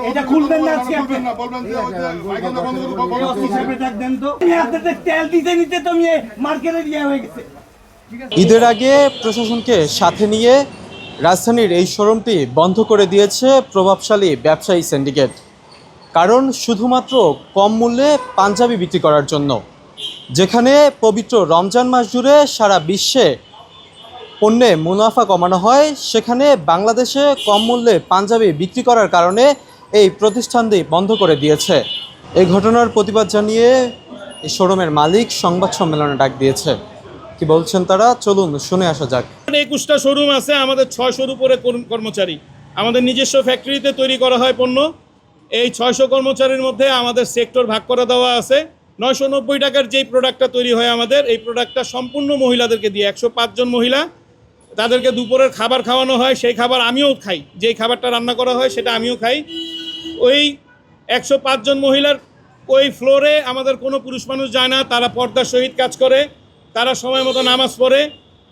এটা খুলবেন না আজকে আপনি বলবেন যে বন্ধ করে ডাক দেন তো আপনাদের তেল দিতে নিতে তো আমি মার্কেটে দিয়ে হয়ে গেছে। ঈদের আগে প্রশাসনকে সাথে নিয়ে রাজধানীর এই শোরুমটি বন্ধ করে দিয়েছে প্রভাবশালী ব্যবসায়ী সিন্ডিকেট। কারণ শুধুমাত্র কম মূল্যে পাঞ্জাবি বিক্রি করার জন্য। যেখানে পবিত্র রমজান মাস জুড়ে সারা বিশ্বে পণ্যে মুনাফা কমানো হয়, সেখানে বাংলাদেশে কম মূল্যে পাঞ্জাবি বিক্রি করার কারণে এই প্রতিষ্ঠানটি বন্ধ করে দিয়েছে। এই ঘটনার প্রতিবাদ জানিয়ে এই শোরুমের মালিক সংবাদ সম্মেলনে ডাক দিয়েছে। কি বলছেন তারা, চলুন শুনে আসা যাক। 21টা শোরুম আছে, আমাদের 600-র উপরে কর্মচারী। আমাদের নিজস্ব ফ্যাক্টরিতে তৈরি করা হয় পণ্য। এই 600 কর্মচারীর মধ্যে আমাদের সেক্টর ভাগ করে দেওয়া আছে। 990 টাকার যেই প্রোডাক্টটা তৈরি হয় আমাদের, এই প্রোডাক্টটা সম্পূর্ণ মহিলাদেরকে দিয়ে, 105 জন মহিলা, তাদেরকে দুপুরের খাবার খাওয়ানো হয়। সেই খাবার আমিও খাই, যেই খাবারটা রান্না করা হয় সেটা আমিও খাই। ওই 105 জন মহিলার ওই ফ্লোরে আমাদের কোনো পুরুষ মানুষ যায় না। তারা পর্দার সহিত কাজ করে, তারা সময় মতো নামাজ পড়ে,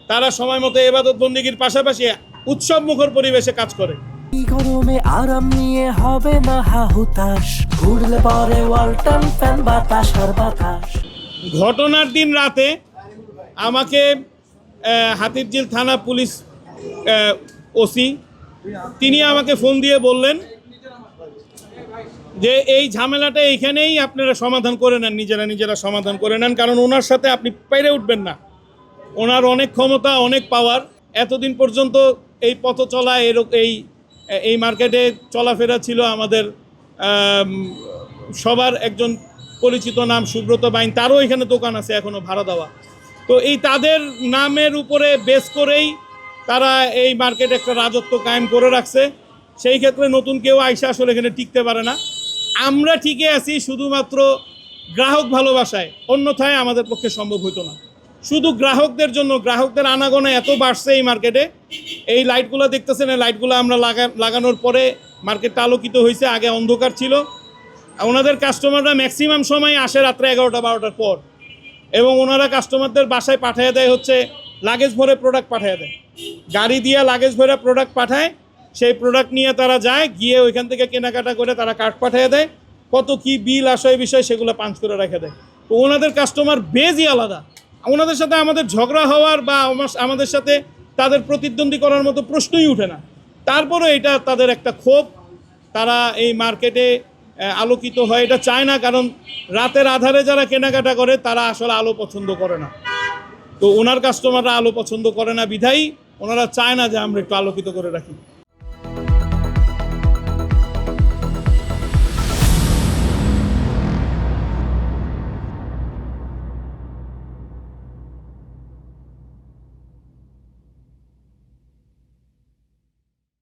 তারা সময় মতো ইবাদত বন্দেগীর পাশাপাশি উৎসব মুখর পরিবেশে কাজ করে। গরমে আরাম নিয়ে হবে না হাহুতাশ, ঘুরলে পরে ওয়ালটন ফ্যান বাতাস আর বাতাস। ঘটনার দিন রাতে আমাকে হাতিরঝিল থানা পুলিশ ওসি তিনি আমাকে ফোন দিয়ে বললেন যে এই ঝামেলাটা এইখানেই আপনারা সমাধান করে নেন, নিজেরা সমাধান করে নেন, কারণ ওনার সাথে আপনি পেরে উঠবেন না। ওনার অনেক ক্ষমতা, অনেক পাওয়ার। এতদিন পর্যন্ত এই পথ চলা এই মার্কেটে চলাফেরা ছিল আমাদের সবার একজন পরিচিত নাম সুব্রত বাইন, তারও এখানে দোকান আছে এখনও ভাড়া দেওয়া। তো এই তাদের নামের উপরে বেস করেই তারা এই মার্কেটে একটা রাজত্ব কায়েম করে রাখছে। সেই ক্ষেত্রে নতুন কেউ আইসা আসলে এখানে টিকতে পারে না। আমরা টিকে আছি শুধুমাত্র গ্রাহক ভালোবাসায়, অন্যথায় আমাদের পক্ষে সম্ভব হতো না। শুধু গ্রাহকদের জন্য, গ্রাহকদের আনাগোনা এত বাড়ছে এই মার্কেটে। এই লাইটগুলো দেখতেছেন, এই লাইটগুলো আমরা লাগানোর পরে মার্কেটটা আলোকিত হয়েছে, আগে অন্ধকার ছিল। ওনাদের কাস্টমাররা ম্যাক্সিমাম সময় আসে রাত্রে 11টা-12টার পর, এবং ওনারা কাস্টমারদের বাসায় পাঠিয়ে দেয় হচ্ছে লাগেজ ভরে প্রোডাক্ট পাঠিয়ে দেয়, গাড়ি দিয়ে লাগেজ ভরে প্রোডাক্ট পাঠায়। সেই প্রোডাক্ট নিয়ে তারা যায়, গিয়ে ওইখান থেকে কেনাকাটা করে তারা কার্ড পাঠিয়ে দেয়, কত কি বিল আসে এই বিষয়ে সেগুলো পাঞ্চ করে রেখে দেয়। তো ওনাদের কাস্টমার বেজই আলাদা। ওনাদের সাথে আমাদের ঝগড়া হওয়ার বা আমাদের সাথে তাদের প্রতিদ্বন্দ্বী করার মতো প্রশ্নই উঠে না। তারপরে এটা তাদের একটা ক্ষোভ, তারা এই মার্কেটে আলোকিত হয় এটা চায় না, কারণ রাতের আধারে যারা কেনাকাটা করে তারা আসলে আলো পছন্দ করে না। তো ওনার কাস্টমাররা আলো পছন্দ করে না বিধায় ওনারা চায় না যে আমরা একটু আলোকিত করে রাখি।